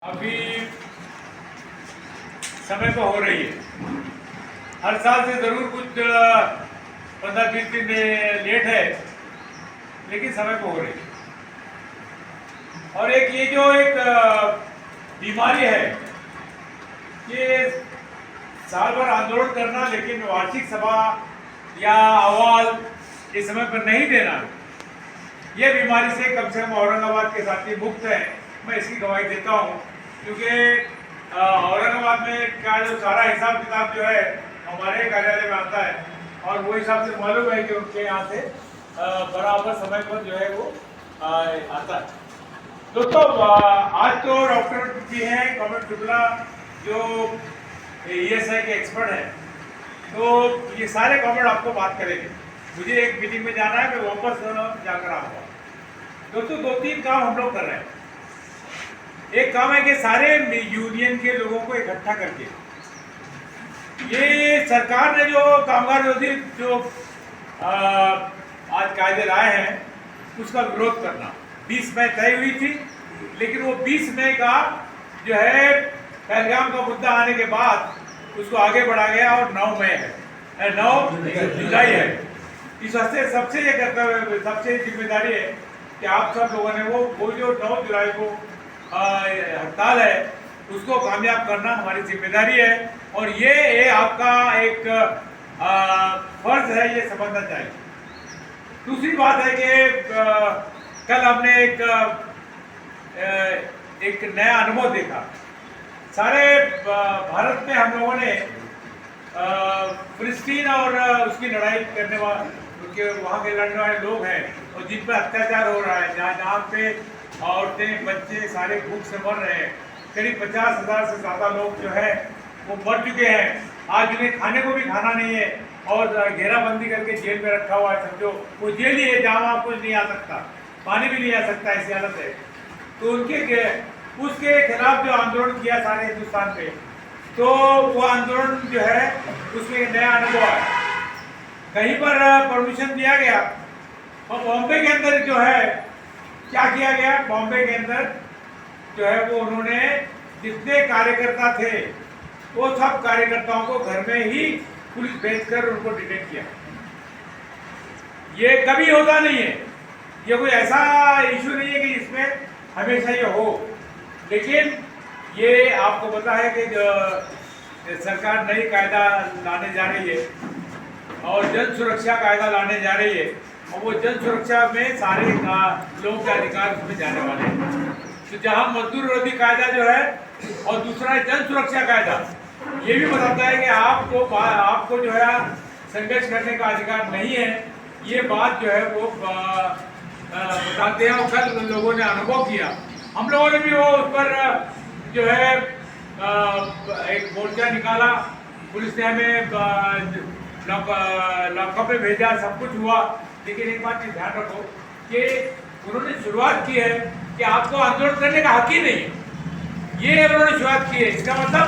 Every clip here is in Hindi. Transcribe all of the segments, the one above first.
अभी समय पर हो रही है। हर साल से ज़रूर कुछ 15-20 दिन लेट है, लेकिन समय पर हो रही है। और एक ये जो एक बीमारी है, ये साल भर आंदोलन करना लेकिन वार्षिक सभा या अहवाल इस समय पर नहीं देना, ये बीमारी से कम से कम औरंगाबाद के साथी मुक्त हैं। मैं इसकी गवाही देता हूँ, क्योंकि औरंगाबाद में का जो सारा हिसाब किताब जो है हमारे कार्यालय में आता है, और वो हिसाब से मालूम है कि उनके यहाँ से बराबर समय पर जो है वो आता है। दोस्तों, आज तो डॉक्टर भी हैं कॉमेंट शुक्ला, जो ESI के एक्सपर्ट हैं, तो ये सारे कॉमेंट आपको बात करेंगे। मुझे एक मीटिंग में जाना है, मैं वापस जाकर आऊँगा। दोस्तों, 2-3 काम हम लोग कर रहे हैं। एक काम है कि सारे यूनियन के लोगों को इकट्ठा करके, ये सरकार ने जो कामगार विरोधी जो आज कायदे लाए हैं, उसका विरोध करना। 20 मई तय हुई थी, लेकिन वो 20 मई का जो है पहलगाम का मुद्दा आने के बाद उसको आगे बढ़ा गया, और 9 मई है, 9 जुलाई है। इस वास्ते सबसे ये कर्तव्य, सबसे जिम्मेदारी है कि आप सब लोगों ने वो जो 9 जुलाई को हड़ताल है, उसको कामयाब करना हमारी जिम्मेदारी है, और ये आपका एक फर्ज है, ये समझना चाहिए। दूसरी बात है कि कल हमने एक नया अनुभव देखा। सारे भारत में हम लोगों ने फिलिस्तीन और उसकी लड़ाई करने वाले, वहाँ के लड़ने वाले लोग हैं, और जिन पर अत्याचार हो रहा है, जहाँ पे औरतें बच्चे सारे भूख से मर रहे हैं। करीब 50,000 से ज़्यादा लोग जो है वो मर चुके हैं। आज उन्हें खाने को भी खाना नहीं है, और घेराबंदी करके जेल में रखा हुआ है। समझो वो जेल ही है जहाँ वहाँ कुछ नहीं आ सकता, पानी भी नहीं आ सकता, ऐसी हालत है। तो उसके खिलाफ जो आंदोलन किया सारे हिंदुस्तान पे, तो वो आंदोलन जो है उसमें एक नया अनुभव है। कहीं पर परमिशन दिया गया, और बॉम्बे के अंदर जो है क्या किया गया, बॉम्बे के अंदर जो है वो उन्होंने जितने कार्यकर्ता थे वो सब कार्यकर्ताओं को घर में ही पुलिस भेजकर उनको डिटेक्ट किया। ये कभी होता नहीं है, ये कोई ऐसा इशू नहीं है कि इसमें हमेशा ये हो, लेकिन ये आपको पता है कि सरकार नई कायदा लाने जा रही है, और जन सुरक्षा कायदा लाने जा रही है, और वो जन सुरक्षा में सारे लोगों के अधिकार उसमें जाने वाले हैं। तो जहाँ मजदूर विरोधी कायदा जो है, और दूसरा है जन सुरक्षा कायदा, ये भी बताता है कि आपको जो है संघर्ष करने का अधिकार नहीं है। ये बात जो है वो बताते हैं, और कल लोगों ने अनुभव किया। हम लोगों ने भी वो उस पर जो है एक मोर्चा निकाला, पुलिस ने हमें लॉकअप में भेजा, सब कुछ हुआ। लेकिन एक बात की ध्यान रखो कि उन्होंने शुरुआत की है कि आपको आंदोलन करने का हक ही नहीं है, ये उन्होंने शुरुआत की है। इसका मतलब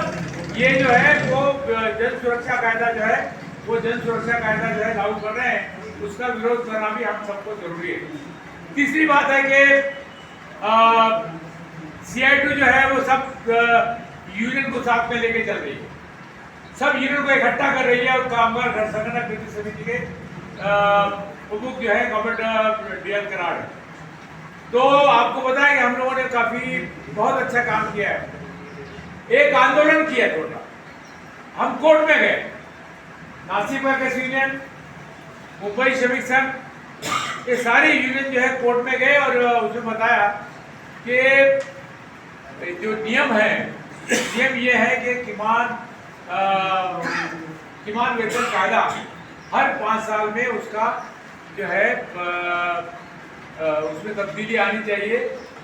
ये जो है वो जन सुरक्षा कायदा जो है, वो जन सुरक्षा कायदा जो है लागू कर रहे हैं, उसका विरोध करना भी हम सबको जरूरी है। तीसरी बात है कि CI2 जो है वो सब यूनियन को साथ में लेके चल रही है, सब यूनियन को इकट्ठा कर रही है, और कामगार संगठन कृषि समिति के प्रमुख जो है गवर्नमेंट DL कराड़। तो आपको पता है कि हम लोगों ने काफी बहुत अच्छा काम किया है। एक आंदोलन किया छोटा, हम कोर्ट में गए, नासिक वर्कर्स यूनियन, मुंबई श्रमिक संघ, ये सारी यूनियन जो है कोर्ट में गए, और उसमें बताया कि जो नियम है, नियम ये है कि किमान वेतन कायदा हर 5 साल में उसका जो है उसमें तब्दीली आनी चाहिए,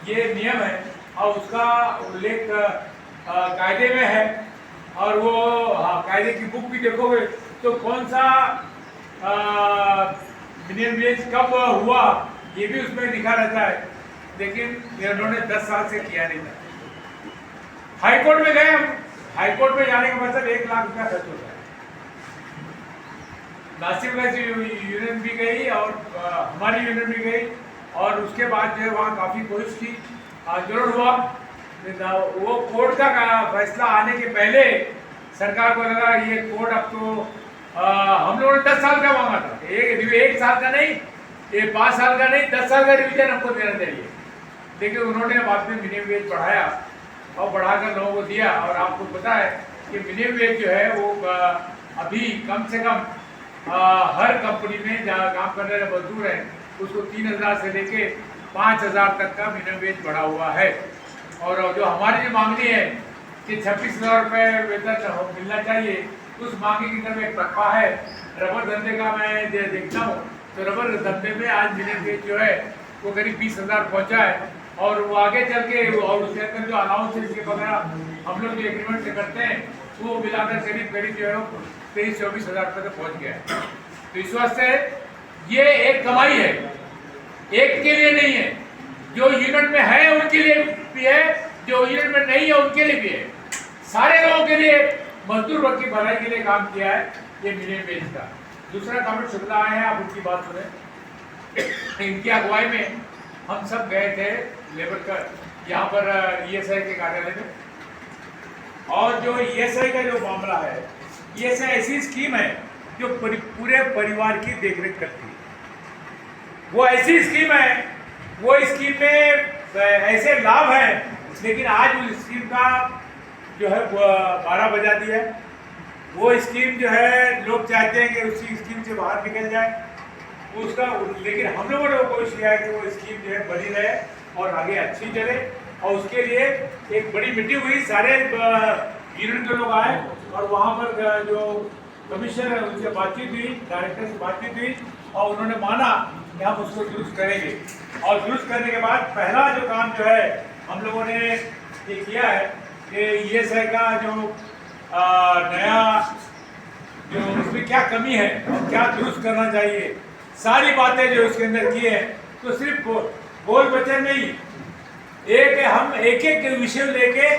ये नियम है, और उसका उल्लेख कायदे में है। और वो कायदे की बुक भी देखोगे तो कौन सा मिनिमम वेज कब हुआ ये भी उसमें लिखा रहता है, लेकिन उन्होंने 10 साल से किया नहीं था। हाईकोर्ट में गए हम, हाईकोर्ट में जाने का मतलब 1 लाख रुपया खर्च होता है। नासिक यूनियन भी गई, और हमारी यूनियन भी गई, और उसके बाद जो है वहाँ काफ़ी कोशिश की, आंदोलन हुआ, वो कोर्ट का फैसला आने के पहले सरकार को लगा ये कोर्ट अब तो हम लोगों ने 10 साल का मांगा था, एक साल का नहीं, ये 5 साल का नहीं, 10 साल का रिवीजन हमको देना चाहिए। लेकिन उन्होंने बाद में मिनिमम वेज बढ़ाया और बढ़ाकर लोगों को दिया। और आपको पता है कि मिनिमम वेज जो है वो अभी कम से कम हर कंपनी में जहाँ काम करने वाले मजदूर हैं उसको 3,000 से लेके 5,000 तक का मिनिमम वेज बढ़ा हुआ है। और जो हमारी जो मांगनी है कि 26,000 रुपये वेतन मिलना चाहिए, उस मांगे की तरफ एक तकवा है। रबर धंधे का मैं देखता हूँ तो रबर धंधे में आज मिनिमम वेज जो है वो करीब 20,000 पहुँचा है। और वो आगे चल के और उसके अंदर जो अलाउंसेस के वगैरह हम लोग जो एग्रीमेंट से करते हैं वो मिलाकर करीब जो है 23-24,000 रुपये तक पहुँच गया है। तो इस वास्ते ये एक कमाई है, एक के लिए नहीं है। जो यूनिट में है उनके लिए भी है, जो यूनिट में नहीं है उनके लिए भी है। सारे लोगों के लिए, मजदूर वर्ग की भलाई के लिए काम किया है ये मिनिमम वेज का। दूसरा कमेंट शुक्ला आए हैं, आप उनकी बात सुने। इनकी अगुवाई में हम सब गए थे लेबर का यहाँ पर ESI के कार्यालय में। और जो ESI का जो मामला है, ESI ऐसी स्कीम है जो पूरे परिवार की देखरेख करती है। वो ऐसी स्कीम है, वो स्कीम में ऐसे लाभ हैं, लेकिन आज उस स्कीम का जो है 12 बजा दिया है। वो स्कीम जो है लोग चाहते हैं कि उसी स्कीम से बाहर निकल जाए उसका, लेकिन हम लोगों ने कोशिश किया है कि वो स्कीम जो है बनी रहे और आगे अच्छी चले। और उसके लिए एक बड़ी मीटिंग हुई, सारे यूनियन के लोग आए और वहाँ पर जो कमिश्नर है उनसे बातचीत हुई, डायरेक्टर से बातचीत हुई और उन्होंने माना कि हम उसको दुरुस्त करेंगे। और दुरुस्त करने के बाद पहला जो काम जो है हम लोगों ने ये किया है कि ESI का जो नया जो उसमें क्या कमी है और क्या दुरुस्त करना चाहिए, सारी बातें जो इसके अंदर की है। तो सिर्फ बोल वचन नहीं, हम एक विषय लेके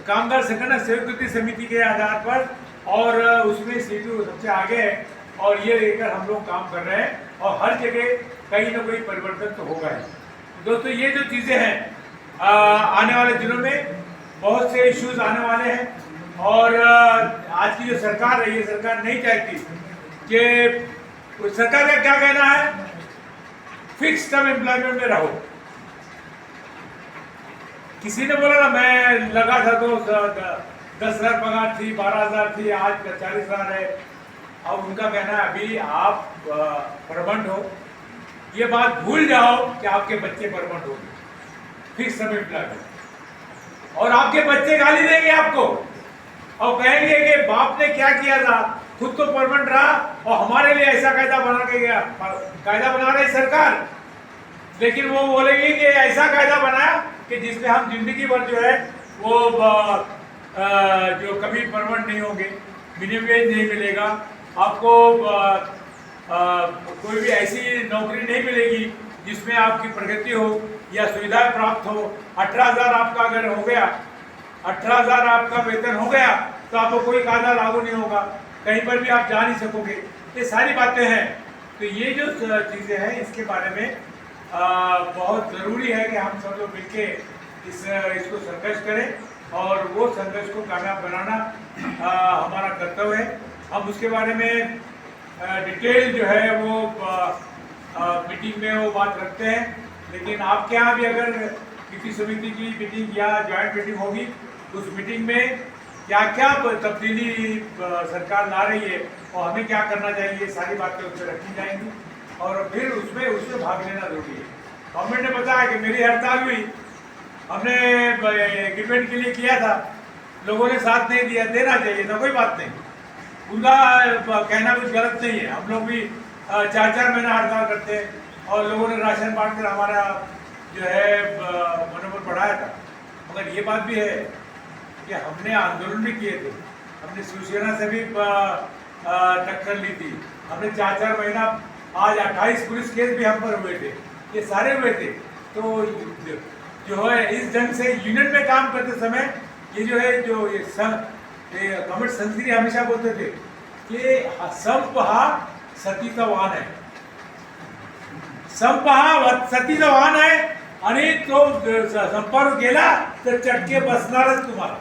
कामगार संगठन स्वीकृति समिति के आधार पर और उसमें सीटू सबसे आगे है और ये लेकर हम लोग काम कर रहे हैं और हर जगह कहीं ना कोई परिवर्तन तो होगा ही। दोस्तों ये जो चीज़ें हैं आने वाले दिनों में बहुत से इश्यूज आने वाले हैं। और आज की जो सरकार है, ये सरकार नहीं चाहती कि, सरकार का क्या कहना है, फिक्स टर्म एम्प्लॉयमेंट में रहो। किसी ने बोला ना मैं लगा था तो 10,000 पगार थी, 12,000 थी, आज 40,000 है। अब उनका कहना है अभी आप परमानेंट हो, ये बात भूल जाओ कि आपके बच्चे परमानेंट हो, फिक्स टर्म एम्प्लॉयमेंट। और आपके बच्चे गाली देंगे आपको और कहेंगे कि बाप ने क्या किया था, खुद तो परमानेंट रहा और हमारे लिए ऐसा कायदा बना के गया। कायदा बना रही सरकार, लेकिन वो बोलेंगे कि ऐसा कायदा बनाया कि जिसमें हम जिंदगी भर जो है वो जो कभी परमानेंट नहीं होंगे, मिनिमम वेज नहीं मिलेगा आपको, कोई भी ऐसी नौकरी नहीं मिलेगी जिसमें आपकी प्रगति हो या सुविधाएं प्राप्त हो। 18,000 आपका अगर हो गया, 18,000 आपका वेतन हो गया तो आपको कोई कायदा लागू नहीं होगा, कहीं पर भी आप जा नहीं सकोगे। ये सारी बातें हैं। तो ये जो चीज़ें हैं इसके बारे में बहुत ज़रूरी है कि हम सब लोग मिलकर इसको संघर्ष करें और वो संघर्ष को कामयाब बनाना हमारा कर्तव्य है। हम उसके बारे में डिटेल जो है वो मीटिंग में वो बात रखते हैं। लेकिन आपके यहाँ भी अगर किसी समिति की मीटिंग या जॉइंट मीटिंग होगी, उस मीटिंग में क्या क्या तब्दीली सरकार ला रही है और हमें क्या करना चाहिए, सारी बातें उसमें रखी जाएंगी और फिर उसमें भाग लेना जरूरी है। गवर्नमेंट ने बताया कि मेरी हड़ताल हुई, हमने एग्रीमेंट के लिए किया था, लोगों ने साथ नहीं दिया, देना चाहिए था, कोई बात नहीं, उनका कहना कुछ गलत नहीं है। हम लोग भी 4-4 महीना हड़ताल करते हैं और लोगों ने राशन बांट कर हमारा जो है मनोबल बढ़ाया था। मगर ये बात भी है कि हमने आंदोलन भी किए थे, हमने शिवसेना से भी टक्कर ली थी, हमने 4-4 महीना, आज 28 पुलिस केस भी हम पर हुए थे, ये सारे हुए थे। तो जो है इस ढंग से यूनियन में काम करते समय ये जो है जो ये कमेंट संस्कृति हमेशा बोलते थे कि संपहा सतीतवान है, संपहा सतीतवान है आणि तो संपर्क गेला तर चटके बसणारच तुम्हाला,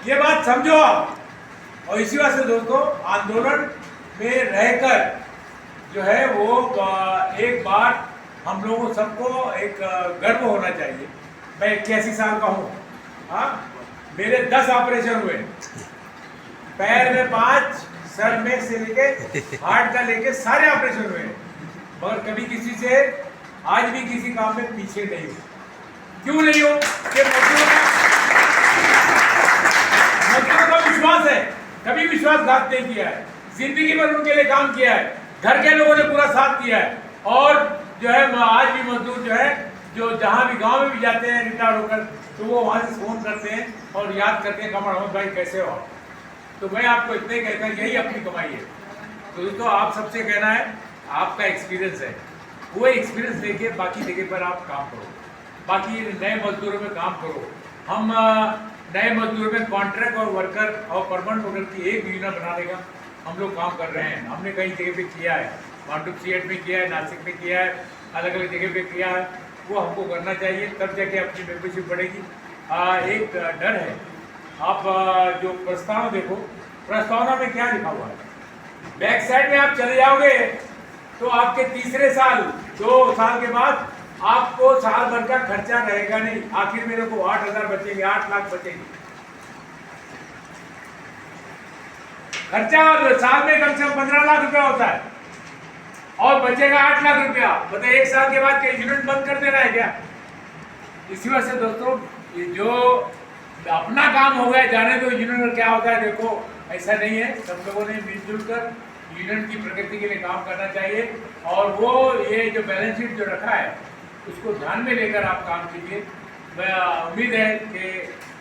ये बात समझो आप। और इसी वजह से दोस्तों आंदोलन में रहकर जो है वो एक बार हम लोगों सबको एक गर्व होना चाहिए। मैं 81 साल का हूँ, हाँ, मेरे 10 ऑपरेशन हुए, पैर में 5, सर में से लेके हार्ट का लेके सारे ऑपरेशन हुए, मगर कभी किसी से आज भी किसी काम में पीछे नहीं हो। क्यों नहीं हो? कि मजदूरों का विश्वास है, कभी विश्वासघात नहीं किया है, जिंदगी भर उनके लिए काम किया है, घर के लोगों ने पूरा साथ दिया है। और जो है आज भी मजदूर जो है जो जहाँ भी गांव में भी जाते हैं रिटायर होकर, तो वो वहाँ से फोन करते हैं और याद करते हैं कमर अहमद भाई कैसे हो। तो मैं आपको इतना ही कहता हूँ, यही अपनी कमाई है। तो दोस्तों आप सबसे कहना है, आपका एक्सपीरियंस है, वो एक्सपीरियंस लेके बाकी जगह पर आप काम करो, बाकी नए मजदूरों में काम करो। हम नए मजदूरों में कॉन्ट्रैक्ट और वर्कर और परमानेंट वर्कर की एक योजना बनाने का हम लोग काम कर रहे हैं। हमने कई जगह पे किया है, मांडू सीएट में किया है, नासिक में किया है, अलग अलग जगह पे किया है। वो हमको करना चाहिए, तब जाके अपनी मेंबरशिप बढ़ेगी। एक डर है, आप जो प्रस्तावना देखो, प्रस्तावना में क्या लिखा हुआ है, बैक साइड में आप चले जाओगे तो आपके तीसरे साल 2 साल के बाद आपको साल भर का खर्चा रहेगा नहीं। आखिर मेरे को 8,000 बचेंगे, 8 लाख बचेंगे खर्चा। साल में कम से कम 15 लाख रुपया होता है और बचेगा 8 लाख रुपया। मतलब 1 साल के बाद क्या यूनिट बंद कर देना है क्या? इसी वजह से दोस्तों ये जो अपना काम हो गया, जाने दो यूनियन में क्या होता है। देखो ऐसा नहीं है, सब लोगों ने मिलजुल कर यूनियन की प्रगति के लिए काम करना चाहिए। और वो ये जो बैलेंस शीट जो रखा है उसको ध्यान में लेकर आप काम कीजिए। मैं उम्मीद है कि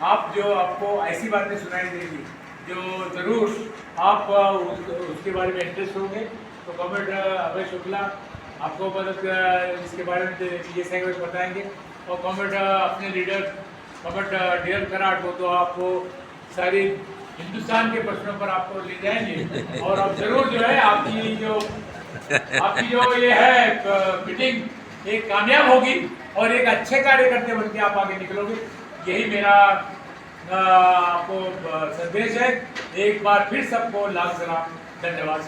आप जो आपको ऐसी बातें सुनाई देंगी जो ज़रूर आप उसके बारे में इंटरेस्ट होंगे। तो कमेंट अभय शुक्ला आपको मदद इसके बारे में ये सेगमेंट बताएंगे। और कमेंट अपने लीडर कमेंट डियर कराट को तो आपको सारी हिंदुस्तान के प्रश्नों पर आपको ले जाएंगे। और अब जरूर जो है आपकी जो ये है मीटिंग एक कामयाब होगी और एक अच्छे कार्यकर्ता बन के आप आगे निकलोगे। यही मेरा आपको संदेश है। एक बार फिर सबको लाल सलाम, धन्यवाद।